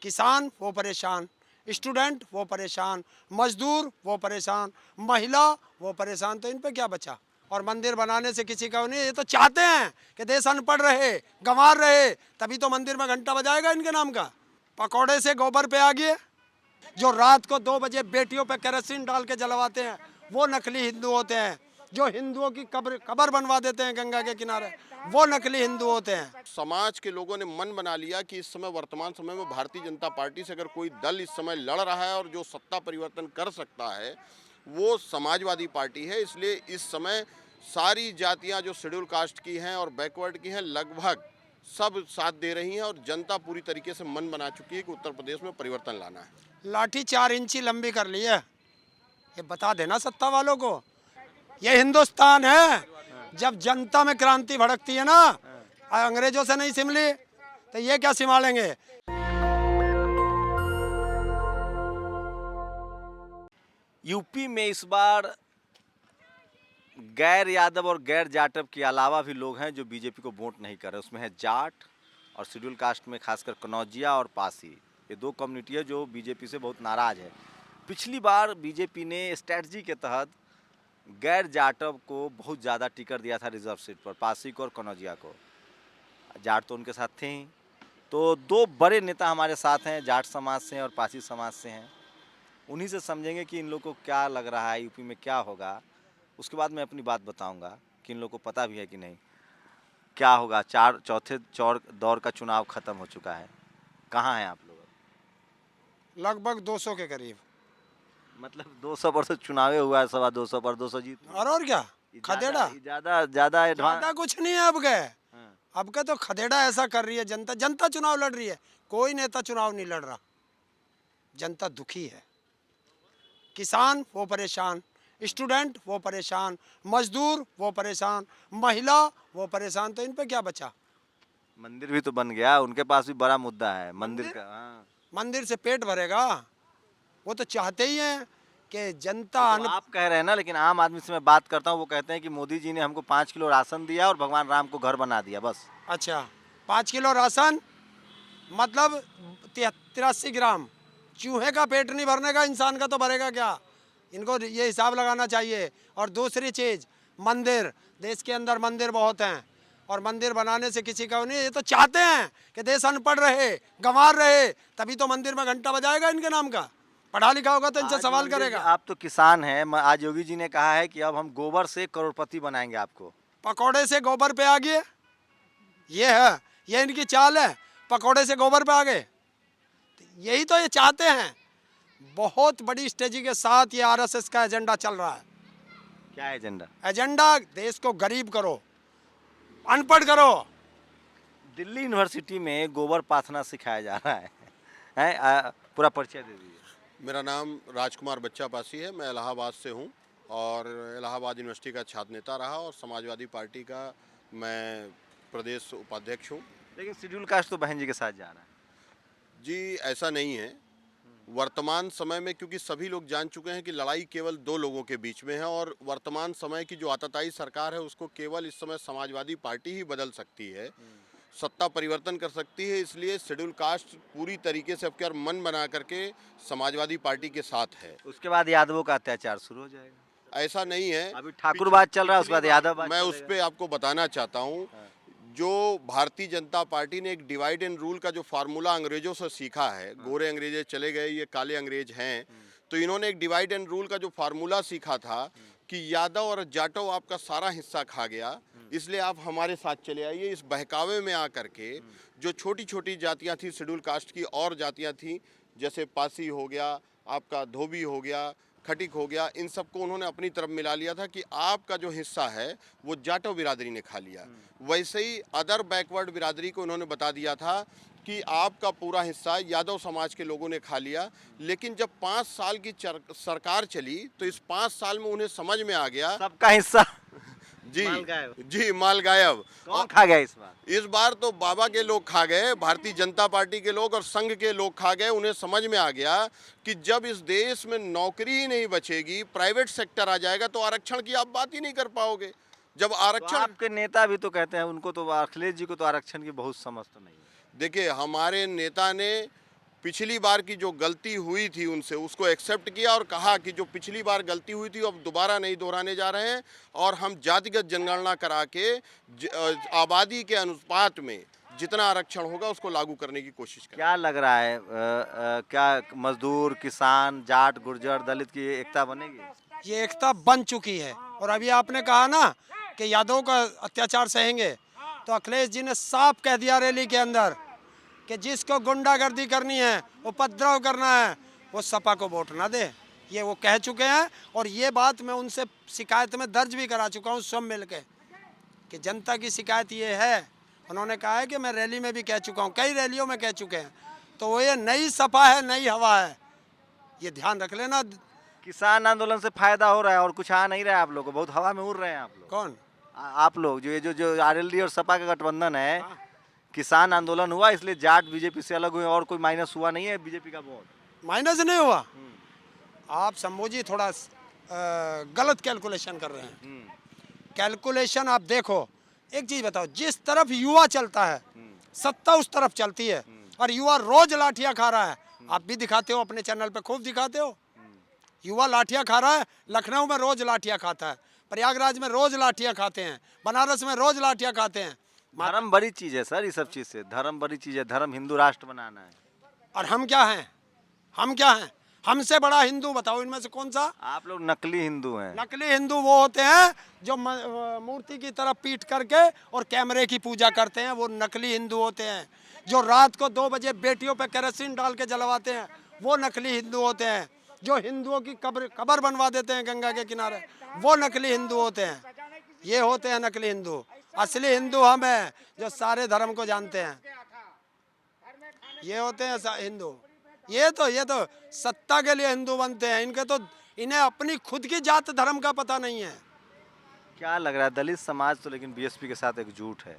किसान वो परेशान, स्टूडेंट वो परेशान, मजदूर वो परेशान, महिला वो परेशान, तो इन पे क्या बचा। और मंदिर बनाने से किसी का नहीं, ये तो चाहते हैं कि देश अनपढ़ रहे, गंवार रहे, तभी तो मंदिर में घंटा बजाएगा इनके नाम का। पकौड़े से गोबर पे आ गए, जो रात को 2 बजे बेटियों पे केरोसिन डाल के जलवाते हैं वो नकली हिंदू होते हैं। जो हिंदुओं की कब्र बनवा देते हैं गंगा के किनारे, वो नकली हिंदू होते हैं। समाज के लोगों ने मन बना लिया कि इस समय वर्तमान समय में भारतीय जनता पार्टी से अगर कोई दल इस समय लड़ रहा है और जो सत्ता परिवर्तन कर सकता है वो समाजवादी पार्टी है। इसलिए इस समय सारी जातियां जो शेड्यूल कास्ट की हैं और बैकवर्ड की हैं लगभग सब साथ दे रही हैं और जनता पूरी तरीके से मन बना चुकी है कि उत्तर प्रदेश में परिवर्तन लाना है। लाठी 4 इंची लंबी कर ली है, ये बता देना सत्ता वालों को। ये हिंदुस्तान है, जब जनता में क्रांति भड़कती है ना, अंग्रेजों से नहीं सिमली तो ये क्या सिमालेंगे। यूपी में इस बार गैर यादव और गैर जाटव के अलावा भी लोग हैं जो बीजेपी को वोट नहीं कर रहे। उसमें है जाट और शेड्यूल कास्ट में खासकर कनौजिया और पासी, ये 2 कम्युनिटी है जो बीजेपी से बहुत नाराज़ है। पिछली बार बीजेपी ने स्ट्रैटेजी के तहत गैर जाटव को बहुत ज़्यादा टिकट दिया था रिजर्व सीट पर, पासी को और कनौजिया को। जाट तो उनके साथ थे ही, तो 2 बड़े नेता हमारे साथ हैं, जाट समाज से हैं और पासी समाज से हैं। उन्हीं से समझेंगे कि इन लोगों को क्या लग रहा है, यूपी में क्या होगा। उसके बाद मैं अपनी बात बताऊंगा कि इन लोगों को पता भी है कि नहीं क्या होगा। चौथे दौर का चुनाव खत्म हो चुका है। कहाँ हैं आप लोग? लगभग 200 के करीब। मतलब 200 पर से चुनाव हुआ है, 225 पर 200 जीत। और क्या खदेड़ा, ज्यादा एडवांस ज्यादा कुछ नहीं है अब के। अब का तो खदेड़ा ऐसा कर रही है, जनता चुनाव लड़ रही है, कोई नेता चुनाव नहीं लड़ रहा। जनता दुखी है, किसान वो परेशान, स्टूडेंट वो परेशान, मजदूर वो परेशान, महिला वो परेशान, तो इन पे क्या बचा। मंदिर भी तो बन गया, उनके पास भी बड़ा मुद्दा है मंदिर का। हाँ। मंदिर से पेट भरेगा, वो तो चाहते ही हैं कि जनता तो आप कह रहे हैं ना, लेकिन आम आदमी से मैं बात करता हूँ, वो कहते हैं कि मोदी जी ने हमको 5 किलो राशन दिया और भगवान राम को घर बना दिया बस। अच्छा, 5 किलो राशन मतलब 83 ग्राम। चूहे का पेट नहीं भरने का, इंसान का तो भरेगा क्या। इनको ये हिसाब लगाना चाहिए। और दूसरी चीज़, मंदिर, देश के अंदर मंदिर बहुत हैं और मंदिर बनाने से किसी का नहीं, ये तो चाहते हैं कि देश अनपढ़ रहे, गंवार रहे, तभी तो मंदिर में घंटा बजाएगा इनके नाम का। पढ़ा लिखा होगा तो इनसे सवाल करेगा। आप तो किसान हैं, आज योगी जी ने कहा है कि अब हम गोबर से करोड़पति बनाएंगे आपको। पकौड़े से गोबर पे आ गए, ये है, ये इनकी चाल है, पकौड़े से गोबर पे आ गए। यही तो ये चाहते हैं। बहुत बड़ी स्ट्रेटजी के साथ ये आरएसएस का एजेंडा चल रहा है। क्या एजेंडा? एजेंडा देश को गरीब करो, अनपढ़ करो। दिल्ली यूनिवर्सिटी में गोबर पाथना सिखाया जा रहा है, पूरा परिचय दे दीजिए। मेरा नाम राजकुमार बच्चा पासी है, मैं इलाहाबाद से हूँ और इलाहाबाद यूनिवर्सिटी का छात्र नेता रहा और समाजवादी पार्टी का मैं प्रदेश उपाध्यक्ष हूँ। लेकिन शेड्यूल कास्ट तो बहन जी के साथ जा रहा है। जी ऐसा नहीं है। वर्तमान समय में क्योंकि सभी लोग जान चुके हैं कि लड़ाई केवल 2 लोगों के बीच में है और वर्तमान समय की जो आताताई सरकार है उसको केवल इस समय समाजवादी पार्टी ही बदल सकती है, सत्ता परिवर्तन कर सकती है। इसलिए शेड्यूल कास्ट पूरी तरीके से अब क्या मन बना करके समाजवादी पार्टी के साथ है। उसके बाद यादवों का अत्याचार शुरू हो जाएगा। ऐसा नहीं है, अभी ठाकुरवाद चल रहा है, उसके बाद यादव। मैं उस पर आपको बताना चाहता हूँ। जो भारतीय जनता पार्टी ने एक डिवाइड एंड रूल का जो फार्मूला अंग्रेजों से सीखा है, गोरे अंग्रेज चले गए, ये काले अंग्रेज हैं, तो इन्होंने एक डिवाइड एंड रूल का जो फार्मूला सीखा था कि यादव और जाटव आपका सारा हिस्सा खा गया, इसलिए आप हमारे साथ चले आइए। इस बहकावे में आकर के जो छोटी छोटी जातियां थी शेड्यूल कास्ट की और जातियां थी, जैसे पासी हो गया, आपका धोबी हो गया, खटिक हो गया, इन सबको उन्होंने अपनी तरफ मिला लिया था कि आपका जो हिस्सा है वो जाटव बिरादरी ने खा लिया। वैसे ही अदर बैकवर्ड बिरादरी को उन्होंने बता दिया था कि आपका पूरा हिस्सा यादव समाज के लोगों ने खा लिया। लेकिन जब 5 साल की सरकार चली तो इस 5 साल में उन्हें समझ में आ गया सबका हिस्सा जी माल गायब। जी माल गायब। कौन खा गया इस बार? इस बार तो बाबा के लोग खा गए, भारतीय जनता पार्टी के लोग और संघ के लोग खा गए। उन्हें समझ में आ गया कि जब इस देश में नौकरी ही नहीं बचेगी, प्राइवेट सेक्टर आ जाएगा तो आरक्षण की आप बात ही नहीं कर पाओगे। जब आरक्षण, तो आपके नेता भी तो कहते हैं, उनको तो अखिलेश जी को तो आरक्षण की बहुत समझ तो नहीं है। देखिए हमारे नेता ने पिछली बार की जो गलती हुई थी उनसे उसको एक्सेप्ट किया और कहा कि जो पिछली बार गलती हुई थी अब दोबारा नहीं दोहराने जा रहे हैं और हम जातिगत जनगणना करा के आबादी के अनुपात में जितना आरक्षण होगा उसको लागू करने की कोशिश करें। क्या लग रहा है क्या मजदूर, किसान, जाट, गुर्जर, दलित की एकता बनेगी? ये एकता बन चुकी है। और अभी आपने कहा ना कि यादव का अत्याचार सहेंगे, तो अखिलेश जी ने साफ कह दिया रैली के अंदर कि जिसको गुंडागर्दी करनी है, उपद्रव करना है, वो सपा को वोट ना दे। ये वो कह चुके हैं और ये बात मैं उनसे शिकायत में दर्ज भी करा चुका हूँ सब मिल के कि जनता की शिकायत ये है। उन्होंने कहा है कि मैं रैली में भी कह चुका हूँ, कई रैलियों में कह चुके हैं। तो वो ये नई सपा है, नई हवा है, ये ध्यान रख लेना। किसान आंदोलन से फायदा हो रहा है और कुछ आ नहीं रहा है आप लोग को, बहुत हवा में उड़ रहे हैं आप लोग। कौन? आप लोग जो ये जो आरएलडी और सपा का गठबंधन है, किसान आंदोलन हुआ इसलिए जाट बीजेपी से अलग हुए और कोई माइनस हुआ नहीं है बीजेपी का वोट? माइनस नहीं हुआ। आप शंभू जी थोड़ा गलत कैलकुलेशन कर रहे हैं। कैलकुलेशन आप देखो, एक चीज बताओ, जिस तरफ युवा चलता है सत्ता उस तरफ चलती है और युवा रोज लाठियां खा रहा है। आप भी दिखाते हो अपने चैनल पे, खूब दिखाते हो। युवा लाठियां खा रहा है, लखनऊ में रोज लाठियां खाता है, प्रयागराज में रोज लाठियां खाते हैं, बनारस में रोज लाठियां खाते हैं। धर्म बड़ी चीज है सर, ये सब चीज से धर्म बड़ी चीज है। धर्म हिंदू राष्ट्र बनाना है। और हम क्या हैं? हम क्या हैं? हमसे बड़ा हिंदू बताओ इनमें से कौन सा? आप लोग नकली हिंदू हैं। नकली हिंदू वो होते हैं जो मूर्ति की तरफ पीट करके और कैमरे की पूजा करते हैं, वो नकली हिंदू होते हैं। जो रात को 2 बजे बेटियों पे केरोसिन डाल के जलवाते हैं, वो नकली हिंदू होते हैं। जो हिंदुओं की कब्र बनवा देते हैं गंगा के किनारे, वो नकली हिंदू होते हैं। ये होते हैं नकली हिंदू। असली हिंदू हम हैं जो सारे धर्म को जानते हैं। ये होते हैं हिंदू। ये तो सत्ता के लिए हिंदू बनते हैं। इन्हें अपनी खुद की जात धर्म का पता नहीं है। क्या लग रहा है दलित समाज तो लेकिन बीएसपी के साथ एकजुट है?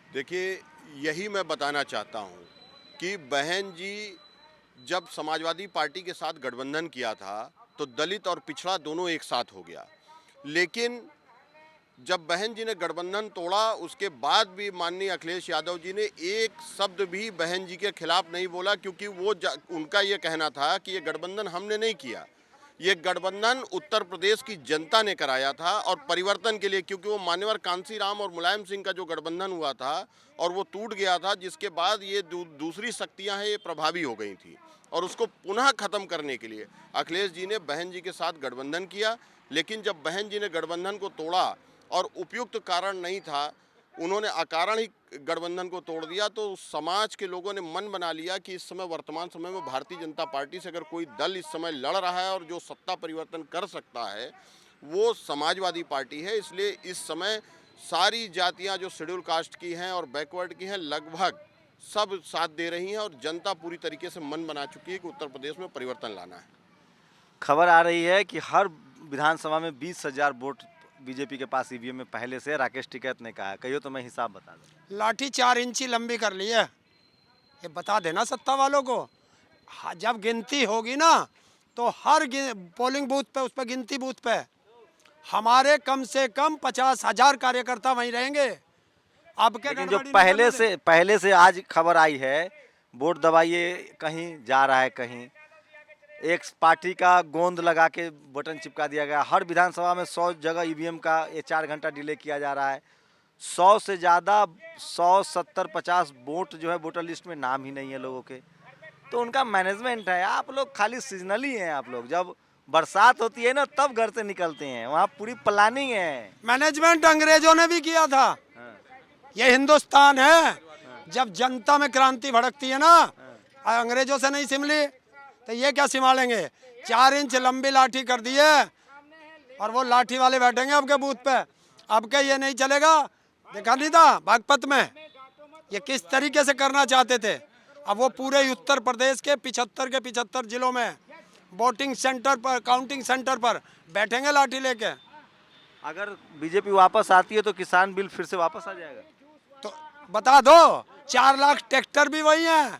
देखिए, यही मैं बताना चाहता हूँ कि बहन जी जब समाजवादी पार्टी के साथ गठबंधन किया था तो दलित और पिछड़ा दोनों एक साथ हो गया, लेकिन जब बहन जी ने गठबंधन तोड़ा उसके बाद भी माननीय अखिलेश यादव जी ने एक शब्द भी बहन जी के खिलाफ नहीं बोला, क्योंकि वो उनका ये कहना था कि ये गठबंधन हमने नहीं किया, ये गठबंधन उत्तर प्रदेश की जनता ने कराया था और परिवर्तन के लिए, क्योंकि वो मान्यवर कांसीराम और मुलायम सिंह का जो गठबंधन हुआ था और वो टूट गया था, जिसके बाद ये दूसरी शक्तियां हैं ये प्रभावी हो गई थी और उसको पुनः ख़त्म करने के लिए अखिलेश जी ने बहन जी के साथ गठबंधन किया। लेकिन जब बहन जी ने गठबंधन को तोड़ा और उपयुक्त कारण नहीं था, उन्होंने अकारण ही गठबंधन को तोड़ दिया, तो समाज के लोगों ने मन बना लिया कि इस समय वर्तमान समय में भारतीय जनता पार्टी से अगर कोई दल इस समय लड़ रहा है और जो सत्ता परिवर्तन कर सकता है वो समाजवादी पार्टी है। इसलिए इस समय सारी जातियां जो शेड्यूल कास्ट की हैं और बैकवर्ड की हैं लगभग सब साथ दे रही हैं और जनता पूरी तरीके से मन बना चुकी है कि उत्तर प्रदेश में परिवर्तन लाना है। खबर आ रही है कि हर विधानसभा में 20,000 वोट बीजेपी के पास ईवीएम में पहले से। राकेश टिकैत ने कहा है, कहियो तो मैं हिसाब बता दूं। लाठी 4 इंची लंबी कर ली है, ये बता देना सत्ता वालों को। जब गिनती होगी ना तो हर पोलिंग बूथ पे, उस पर गिनती बूथ पे हमारे कम से कम 50,000 कार्यकर्ता वहीं रहेंगे। अब के लेकिन जो पहले से आज खबर आई है, वोट दबाइए कहीं जा रहा है, कहीं एक पार्टी का गोंद लगा के बटन चिपका दिया गया। हर विधानसभा में 100 जगह ईवीएम का ये 4 घंटा डिले किया जा रहा है। 100 से ज़्यादा 170-50 वोट जो है वोटर लिस्ट में नाम ही नहीं है लोगों के, तो उनका मैनेजमेंट है। आप लोग खाली सीजनली हैं। आप लोग जब बरसात होती है ना तब घर से निकलते हैं, वहाँ पूरी प्लानिंग है। मैनेजमेंट अंग्रेजों ने भी किया था। ये हिंदुस्तान है। जब जनता में क्रांति भड़कती है ना, अंग्रेजों से नहीं सिमली तो ये क्या संभालेंगे। 4 इंच लंबी लाठी कर दी है और वो लाठी वाले बैठेंगे अब के बूथ पे। अब के ये नहीं चलेगा। देखा नहीं था बागपत में ये किस तरीके से करना चाहते थे। अब वो पूरे उत्तर प्रदेश के 75 के 75 जिलों में वोटिंग सेंटर पर, काउंटिंग सेंटर पर बैठेंगे लाठी लेके। अगर बीजेपी वापस आती है तो किसान बिल फिर से वापस आ जाएगा। तो बता दो, 4 लाख ट्रैक्टर भी वही है,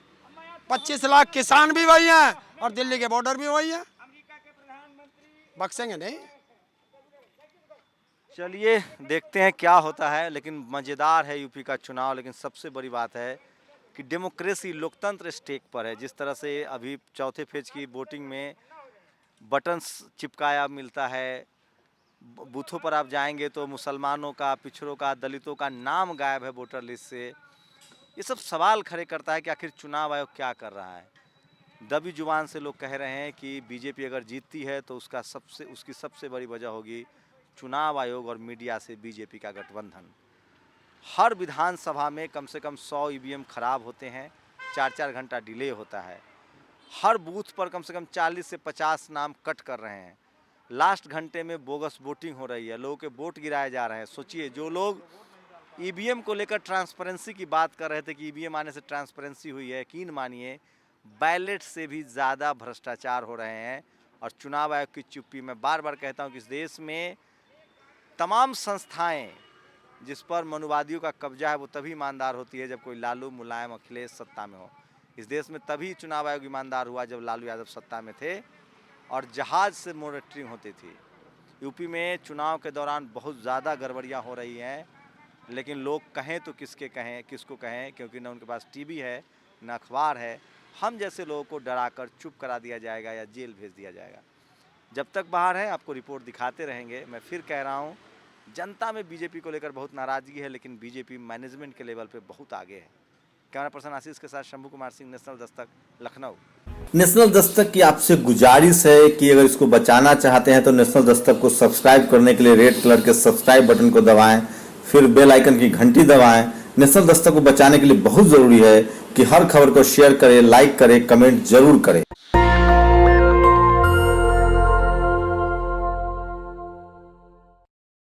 25 लाख किसान भी वही है और दिल्ली के बॉर्डर भी वही है। बक्सेंगे नहीं। चलिए देखते हैं क्या होता है, लेकिन मज़ेदार है यूपी का चुनाव। लेकिन सबसे बड़ी बात है कि डेमोक्रेसी लोकतंत्र स्टेक पर है। जिस तरह से अभी चौथे फेज की वोटिंग में बटन्स चिपकाया मिलता है, बूथों पर आप जाएंगे तो मुसलमानों का, पिछड़ों का, दलितों का नाम गायब है वोटर लिस्ट से। ये सब सवाल खड़े करता है कि आखिर चुनाव आयोग क्या कर रहा है। दबी जुबान से लोग कह रहे हैं कि बीजेपी अगर जीतती है तो उसकी सबसे बड़ी वजह होगी चुनाव आयोग और मीडिया से बीजेपी का गठबंधन। हर विधानसभा में कम से कम 100 ईवीएम खराब होते हैं, 4-4 घंटा डिले होता है। हर बूथ पर कम से कम 40 से 50 नाम कट कर रहे हैं। लास्ट घंटे में बोगस वोटिंग हो रही है, लोगों के वोट गिराए जा रहे हैं। सोचिए, जो लोग ईवीएम को लेकर ट्रांसपेरेंसी की बात कर रहे थे कि ईवीएम आने से ट्रांसपेरेंसी हुई है, यकीन मानिए बैलेट से भी ज़्यादा भ्रष्टाचार हो रहे हैं। और चुनाव आयोग की चुप्पी, मैं बार बार कहता हूं कि इस देश में तमाम संस्थाएं जिस पर मनुवादियों का कब्जा है वो तभी ईमानदार होती है जब कोई लालू, मुलायम, अखिलेश सत्ता में हो। इस देश में तभी चुनाव आयोग ईमानदार हुआ जब लालू यादव सत्ता में थे और जहाज से मॉनिटरिंग होती थी। यूपी में चुनाव के दौरान बहुत ज़्यादा गड़बड़ियाँ हो रही हैं, लेकिन लोग कहें तो किसको कहें, क्योंकि न उनके पास टीवी है न अखबार है। हम जैसे लोगों को डराकर चुप करा दिया जाएगा या जेल भेज दिया जाएगा। जब तक बाहर है आपको रिपोर्ट दिखाते रहेंगे। मैं फिर कह रहा हूँ, जनता में बीजेपी को लेकर बहुत नाराज़गी है, लेकिन बीजेपी मैनेजमेंट के लेवल पे बहुत आगे है। कैमरा पर्सन आशीष के साथ शंभू कुमार सिंह, नेशनल दस्तक, लखनऊ। नेशनल दस्तक की आपसे गुजारिश है कि अगर इसको बचाना चाहते हैं तो नेशनल दस्तक को सब्सक्राइब करने के लिए रेड कलर के सब्सक्राइब बटन को दबाएं, फिर बेल आइकन की घंटी दबाएं। नेशनल दस्तक को बचाने के लिए बहुत जरूरी है कि हर खबर को शेयर करें, लाइक करें, कमेंट जरूर करें।